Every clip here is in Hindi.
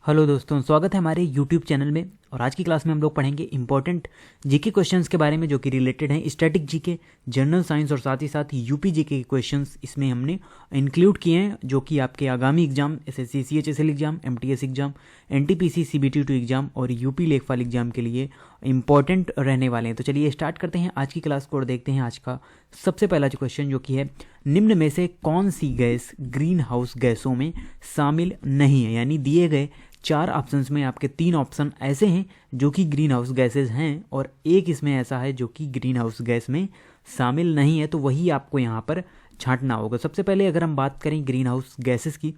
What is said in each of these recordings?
हेलो दोस्तों, स्वागत है हमारे YouTube चैनल में। और आज की क्लास में हम लोग पढ़ेंगे इंपॉर्टेंट जीके क्वेश्चंस के बारे में जो कि रिलेटेड हैं स्टैटिक जीके, जनरल साइंस और साथ ही साथ यूपी जीके के क्वेश्चंस इसमें हमने इंक्लूड किए हैं जो कि आपके आगामी exam SSC CHSL exam, MTS exam, NTPC CBT two exam और यूपी लेखपाल एग्जाम के लिए इंपॉर्टेंट रहने वाले हैं। तो चलिए स्टार्ट करते हैं आज की क्लास को और देखते हैं आज का सबसे पहला जो क्वेश्चन जो कि है, निम्न में से कौन सी गैस ग्रीन हाउस गैसों में शामिल नहीं है। यानी दिए गए 4 ऑप्शंस में आपके 3 ऑप्शन ऐसे हैं जो कि ग्रीन हाउस गैसेज हैं और एक इसमें ऐसा है जो कि ग्रीन हाउस गैस में शामिल नहीं है। तो वही आपको यहाँ पर छांटना होगा। सबसे पहले अगर हम बात करें ग्रीन हाउस गैसेज की,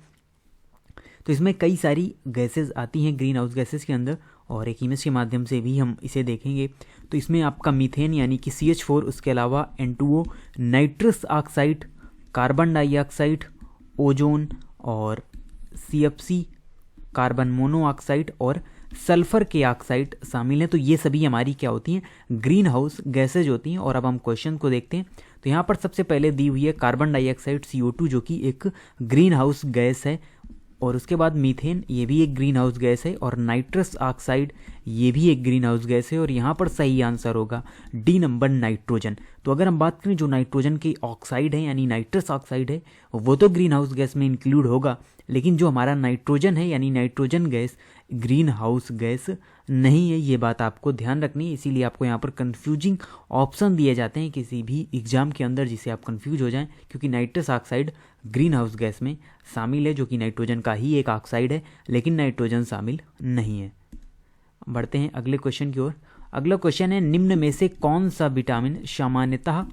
तो इसमें कई सारी गैसेज आती हैं ग्रीन हाउस गैसेज के अंदर और एक इमेज के माध्यम से भी हम इसे देखेंगे। तो इसमें आपका मीथेन यानी कि CH4, उसके अलावा N2O, nitrous oxide, carbon dioxide, ozone और CFC, कार्बन मोनोऑक्साइड और सल्फर के ऑक्साइड शामिल हैं। तो ये सभी हमारी क्या होती हैं, ग्रीन हाउस गैसेज होती हैं। और अब हम क्वेश्चन को देखते हैं। तो यहाँ पर सबसे पहले दी हुई है कार्बन डाइऑक्साइड CO2 जो कि एक ग्रीन हाउस गैस है, और उसके बाद मीथेन, ये भी एक ग्रीन हाउस गैस है, और नाइट्रस ऑक्साइड ये भी एक ग्रीन हाउस गैस है। और यहाँ पर सही आंसर होगा डी नंबर, नाइट्रोजन। तो अगर हम बात करें जो नाइट्रोजन की ऑक्साइड है यानी नाइट्रस ऑक्साइड है वो तो ग्रीन हाउस गैस में इंक्लूड होगा, लेकिन जो हमारा नाइट्रोजन है यानी nitrogen gas green house gas नहीं है। ये बात आपको ध्यान रखनी है। इसीलिए आपको यहाँ पर कंफ्यूजिंग ऑप्शन दिए जाते हैं किसी भी एग्जाम के अंदर जिससे आप कंफ्यूज हो जाएं, क्योंकि nitrous oxide green house gas में शामिल है जो कि नाइट्रोजन का ही एक ऑक्साइड है, लेकिन नाइट्रोजन शामिल नहीं है। बढ़ते हैं अगले क्वेश्चन की ओर। अगला क्वेश्चन है, निम्न में से कौन सा विटामिन सामान्यतः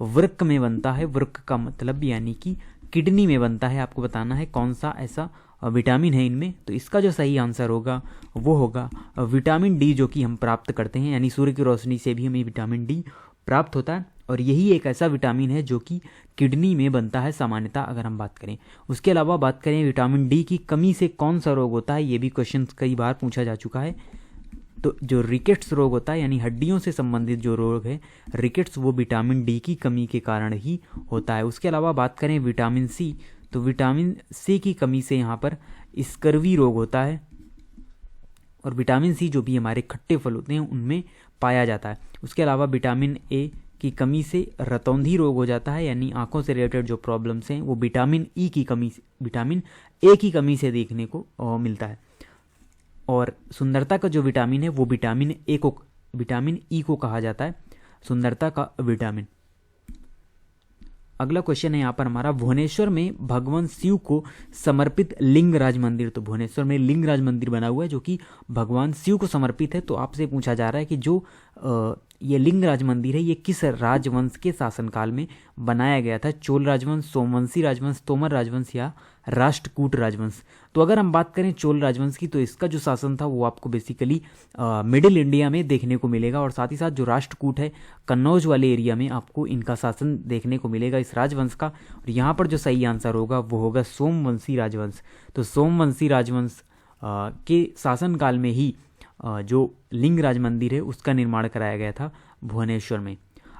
वृक्क में बनता है। वृक्क का मतलब यानी कि किडनी में बनता है। आपको बताना है कौन सा ऐसा विटामिन है इनमें। तो इसका जो सही आंसर होगा वो होगा विटामिन डी, जो कि हम प्राप्त करते हैं, यानी सूर्य की रोशनी से भी हमें विटामिन डी प्राप्त होता है। और यही एक ऐसा विटामिन है जो कि किडनी में बनता है सामान्यतः अगर हम बात करें। उसके अलावा बात करें विटामिन डी की कमी से कौन सा रोग होता है, ये भी क्वेश्चन कई बार पूछा जा चुका है। तो जो रिकेट्स रोग होता है यानी हड्डियों से संबंधित जो रोग है रिकेट्स, वो विटामिन डी की कमी के कारण ही होता है। उसके अलावा बात करें विटामिन सी, तो विटामिन सी की कमी से यहाँ पर स्कर्वी रोग होता है। और विटामिन सी जो भी हमारे खट्टे फल होते हैं उनमें पाया जाता है। उसके अलावा विटामिन ए की कमी से रतौंधी रोग हो जाता है, यानी आंखों से रिलेटेड जो प्रॉब्लम्स हैं वो विटामिन ए की कमी से देखने को मिलता है। और सुंदरता का जो विटामिन है वो विटामिन ई को कहा जाता है सुंदरता का विटामिन। अगला क्वेश्चन है यहाँ पर हमारा, भुवनेश्वर में भगवान शिव को समर्पित लिंगराज मंदिर। तो भुवनेश्वर में लिंगराज मंदिर बना हुआ है जो कि भगवान शिव को समर्पित है। तो आपसे पूछा जा रहा है कि जो ये लिंगराज मंदिर है ये किस राजवंश के शासनकाल में बनाया गया था। चोल राजवंश, सोमवंशी राजवंश, तोमर राजवंश या राष्ट्रकूट राजवंश। तो अगर हम बात करें चोल राजवंश की, तो इसका जो शासन था वो आपको बेसिकली मिडिल इंडिया में देखने को मिलेगा। और साथ ही साथ जो राष्ट्रकूट है कन्नौज वाले एरिया में आपको इनका शासन देखने को मिलेगा इस राजवंश का। और यहाँ पर जो सही आंसर होगा वो होगा सोमवंशी राजवंश। तो सोमवंशी राजवंश के शासनकाल में ही जो लिंगराज मंदिर है उसका निर्माण कराया गया था भुवनेश्वर में।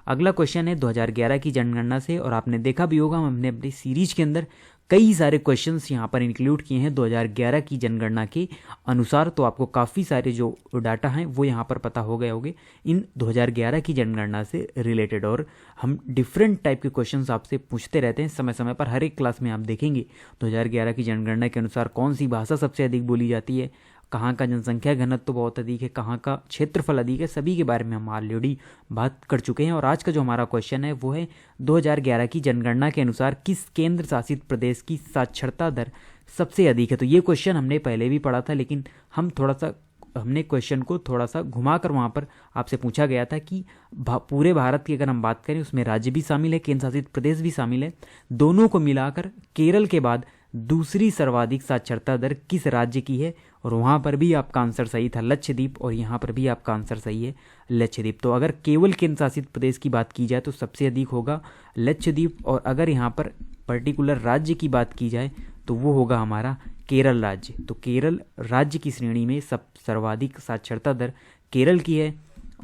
अगला क्वेश्चन है 2011 की जनगणना से, और आपने देखा भी होगा हमने अपनी सीरीज के अंदर कई सारे क्वेश्चंस यहाँ पर इंक्लूड किए हैं 2011 की जनगणना के अनुसार। तो आपको काफ़ी सारे जो डाटा हैं वो यहाँ पर पता हो गए होंगे इन 2011 की जनगणना से रिलेटेड। और हम डिफरेंट टाइप के क्वेश्चंस आपसे पूछते रहते हैं समय समय पर। हर एक क्लास में आप देखेंगे 2011 की जनगणना के अनुसार कौन सी भाषा सबसे अधिक बोली जाती है, कहाँ का जनसंख्या घनत्व तो बहुत अधिक है, कहाँ का क्षेत्रफल अधिक है, सभी के बारे में हम ऑलरेडी बात कर चुके हैं। और आज का जो हमारा क्वेश्चन है वो है 2011 की जनगणना के अनुसार किस केंद्र शासित प्रदेश की साक्षरता दर सबसे अधिक है। तो ये क्वेश्चन हमने पहले भी पढ़ा था, लेकिन हमने क्वेश्चन को थोड़ा सा घुमाकर वहाँ पर आपसे पूछा गया था कि पूरे भारत की अगर हम बात करें उसमें राज्य भी शामिल है, केंद्र शासित प्रदेश भी शामिल है, दोनों को मिलाकर केरल के बाद दूसरी सर्वाधिक साक्षरता दर किस राज्य की है। और वहाँ पर भी आपका आंसर सही था लक्षद्वीप, और यहाँ पर भी आपका आंसर सही है लक्षद्वीप। तो अगर केवल केंद्र शासित प्रदेश की बात की जाए तो सबसे अधिक होगा लक्षद्वीप, और अगर यहाँ पर पर्टिकुलर राज्य की बात की जाए तो वो होगा हमारा केरल राज्य। तो केरल राज्य की श्रेणी में सर्वाधिक साक्षरता दर केरल की है।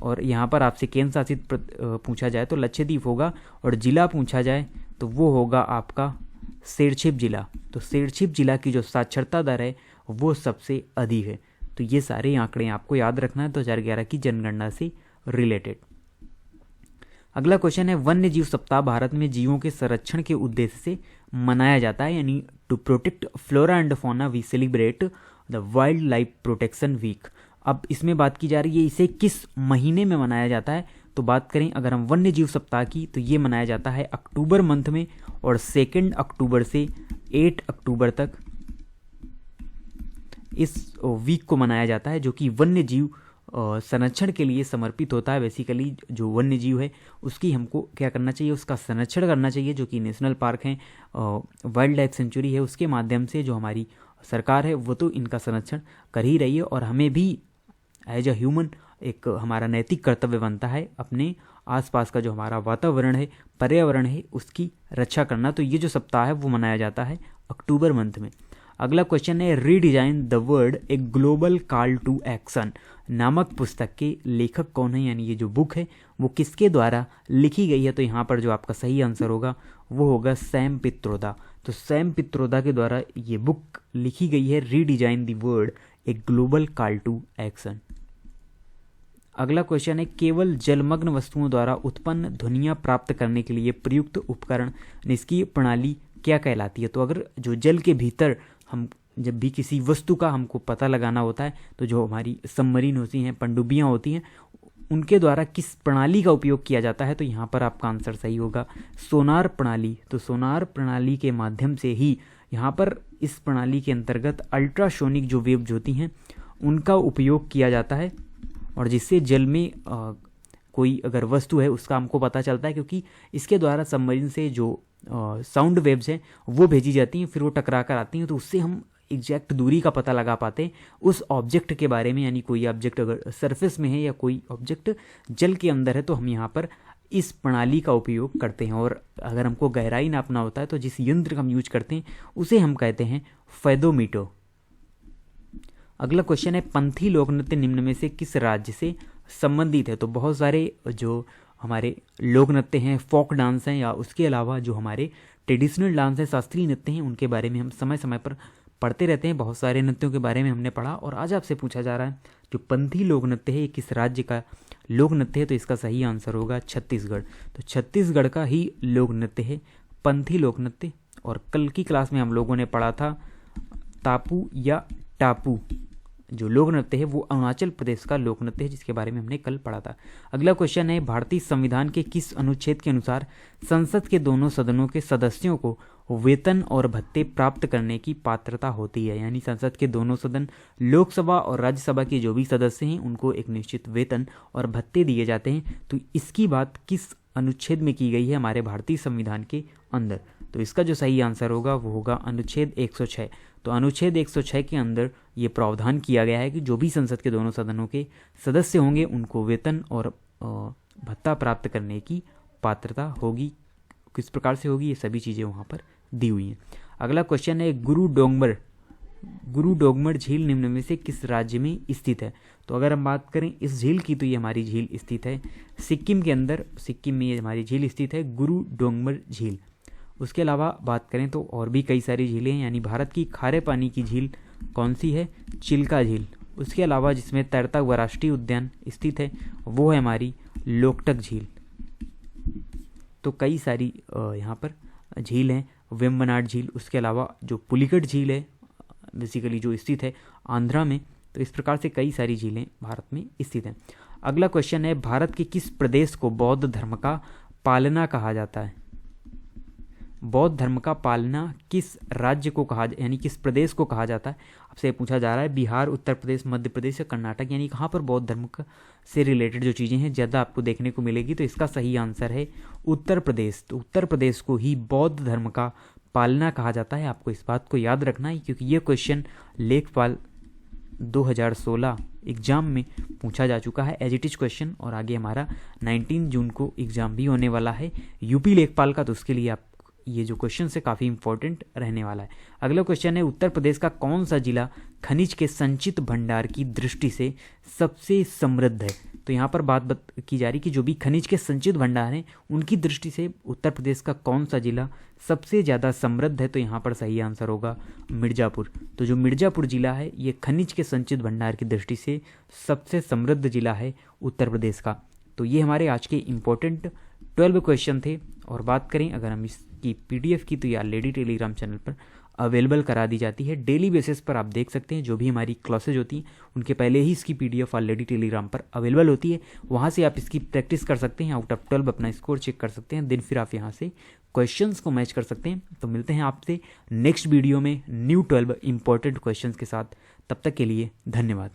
और यहाँ पर आपसे केंद्र शासित पूछा जाए तो लक्षद्वीप होगा, और जिला पूछा जाए तो वो होगा आपका शेरछिप जिला। तो शेरछिप जिला की जो साक्षरता दर है वो सबसे अधिक है। तो ये सारे आंकड़े आपको याद रखना है 2011 की जनगणना से रिलेटेड। अगला क्वेश्चन है, वन्य जीव सप्ताह भारत में जीवों के संरक्षण के उद्देश्य से मनाया जाता है, यानी to protect flora and fauna we celebrate the wildlife protection week. अब इसमें बात की जा रही है इसे किस महीने में मनाया जाता है। तो बात करें अगर हम वन्य जीव सप्ताह की, तो ये मनाया जाता है अक्टूबर मंथ में, और 2 अक्टूबर से 8 अक्टूबर तक इस वीक को मनाया जाता है, जो कि वन्य जीव संरक्षण के लिए समर्पित होता है। बेसिकली जो वन्य जीव है उसकी हमको क्या करना चाहिए, उसका संरक्षण करना चाहिए, जो कि नेशनल पार्क है, वाइल्ड लाइफ सेंचुरी है, उसके माध्यम से जो हमारी सरकार है वो तो इनका संरक्षण कर ही रही है, और हमें भी एज अ ह्यूमन एक हमारा नैतिक कर्तव्य बनता है अपने आसपास का जो हमारा वातावरण है, पर्यावरण है, उसकी रक्षा करना। तो ये जो सप्ताह है वो मनाया जाता है अक्टूबर मंथ में। अगला क्वेश्चन है, redesign the world a global call to action नामक पुस्तक के लेखक कौन है, यानी ये जो बुक है वो किसके द्वारा लिखी गई है। तो यहाँ पर जो आपका सही आंसर होगा वो होगा सैम पित्रोदा। तो सैम पित्रोदा के द्वारा ये बुक लिखी गई है, redesign the world a global call to action. अगला क्वेश्चन है, केवल जलमग्न वस्तुओं द्वारा उत्पन्न ध्वनियाँ प्राप्त करने के लिए प्रयुक्त उपकरण निष्क्रिय प्रणाली क्या कहलाती है। तो अगर जो जल के भीतर हम जब भी किसी वस्तु का हमको पता लगाना होता है, तो जो हमारी सबमरीन होती हैं, पनडुब्बियाँ होती हैं, उनके द्वारा किस प्रणाली का उपयोग किया जाता है। तो यहाँ पर आपका आंसर सही होगा सोनार प्रणाली। तो सोनार प्रणाली के माध्यम से ही यहाँ पर इस प्रणाली के अंतर्गत अल्ट्रासोनिक जो वेव्स होती हैं उनका उपयोग किया जाता है, और जिससे जल में कोई अगर वस्तु है उसका हमको पता चलता है, क्योंकि इसके द्वारा सबमरीन से जो साउंड वेव्स हैं वो भेजी जाती हैं, फिर वो टकरा कर आती हैं, तो उससे हम एग्जैक्ट दूरी का पता लगा पाते हैं उस ऑब्जेक्ट के बारे में। यानी कोई ऑब्जेक्ट अगर सरफेस में है या कोई ऑब्जेक्ट जल के अंदर है, तो हम यहाँ पर इस प्रणाली का उपयोग करते हैं। और अगर हमको गहराई नापना होता है तो जिस यंत्र का हम यूज करते हैं उसे हम कहते हैं फेदोमीटर। अगला क्वेश्चन है, पंथी लोक नृत्य निम्न में से किस राज्य से संबंधित है। तो बहुत सारे जो हमारे लोक नृत्य हैं, फोक डांस हैं, या उसके अलावा जो हमारे ट्रेडिशनल डांस हैं, शास्त्रीय नृत्य हैं, उनके बारे में हम समय समय पर पढ़ते रहते हैं। बहुत सारे नृत्यों के बारे में हमने पढ़ा, और आज आपसे पूछा जा रहा है जो पंथी लोक नृत्य है ये किस राज्य का लोक नृत्य है। तो इसका सही आंसर होगा छत्तीसगढ़। तो छत्तीसगढ़ का ही लोक नृत्य है पंथी लोक नृत्य। और कल की क्लास में हम लोगों ने पढ़ा था तापू या टापू जो लोक नृत्य है वो अरुणाचल प्रदेश का लोक नृत्य है, जिसके बारे में हमने कल पढ़ा था। अगला क्वेश्चन है, भारतीय संविधान के किस अनुच्छेद के अनुसार संसद के दोनों सदनों के सदस्यों को वेतन और भत्ते प्राप्त करने की पात्रता होती है। यानी संसद के दोनों सदन, लोकसभा और राज्यसभा के जो भी सदस्य हैं उनको एक निश्चित वेतन और भत्ते दिए जाते हैं। तो इसकी बात किस अनुच्छेद में की गई है हमारे भारतीय संविधान के अंदर। तो इसका जो सही आंसर होगा वो होगा अनुच्छेद 106। तो अनुच्छेद 106 के अंदर ये प्रावधान किया गया है कि जो भी संसद के दोनों सदनों के सदस्य होंगे उनको वेतन और भत्ता प्राप्त करने की पात्रता होगी। किस प्रकार से होगी ये सभी चीज़ें वहाँ पर दी हुई हैं। अगला क्वेश्चन है, गुरु डोंगमर झील निम्न में से किस राज्य में स्थित है। तो अगर हम बात करें इस झील की, तो ये हमारी झील स्थित है सिक्किम के अंदर। सिक्किम में ये हमारी झील स्थित है, गुरु डोंगमर झील। उसके अलावा बात करें तो और भी कई सारी झीलें हैं। यानी भारत की खारे पानी की झील कौन सी है, चिल्का झील। उसके अलावा जिसमें तैरता हुआ राष्ट्रीय उद्यान स्थित है वो है हमारी लोकटक झील। तो कई सारी यहाँ पर झील हैं, वेम्बनाड झील। उसके अलावा जो पुलिकट झील है बेसिकली जो स्थित है आंध्रा में। तो इस प्रकार से कई सारी झीलें भारत में स्थित हैं। अगला क्वेश्चन है, भारत के किस प्रदेश को बौद्ध धर्म का पालना कहा जाता है। बौद्ध धर्म का पालना किस राज्य को कहा, यानी किस प्रदेश को कहा जाता है। आपसे पूछा जा रहा है बिहार, उत्तर प्रदेश, मध्य प्रदेश या कर्नाटक, यानी कहाँ पर बौद्ध धर्म से रिलेटेड जो चीज़ें हैं ज़्यादा आपको देखने को मिलेगी। तो इसका सही आंसर है उत्तर प्रदेश। तो उत्तर प्रदेश को ही बौद्ध धर्म का पालना कहा जाता है। आपको इस बात को याद रखना है, क्योंकि ये क्वेश्चन लेखपाल 2016 एग्जाम में पूछा जा चुका है एज इट इज क्वेश्चन। और आगे हमारा 19 जून को एग्जाम भी होने वाला है यूपी लेखपाल का, तो उसके लिए आप ये जो क्वेश्चन है काफ़ी इंपॉर्टेंट रहने वाला है। अगला क्वेश्चन है, उत्तर प्रदेश का कौन सा जिला खनिज के संचित भंडार की दृष्टि से सबसे समृद्ध है। तो यहाँ पर बात की जा रही कि जो भी खनिज के संचित भंडार हैं उनकी दृष्टि से उत्तर प्रदेश का कौन सा जिला सबसे ज़्यादा समृद्ध है, तो यहाँ पर सही आंसर होगा मिर्ज़ापुर। तो जो मिर्ज़ापुर जिला है ये खनिज के संचित भंडार की दृष्टि से सबसे समृद्ध जिला है उत्तर प्रदेश का। तो ये हमारे आज के इम्पोर्टेंट 12 क्वेश्चन थे। और बात करें अगर हम इसकी PDF की, तो ये ऑलरेडी टेलीग्राम चैनल पर अवेलेबल करा दी जाती है। डेली बेसिस पर आप देख सकते हैं जो भी हमारी क्लासेज होती हैं उनके पहले ही इसकी PDF ऑलरेडी टेलीग्राम पर अवेलेबल होती है। वहाँ से आप इसकी प्रैक्टिस कर सकते हैं, आउट ऑफ 12 अपना स्कोर चेक कर सकते हैं, देन फिर आप यहाँ से क्वेश्चंस को मैच कर सकते हैं। तो मिलते हैं आपसे नेक्स्ट वीडियो में न्यू 12 इंपॉर्टेंट क्वेश्चंस के साथ। तब तक के लिए धन्यवाद।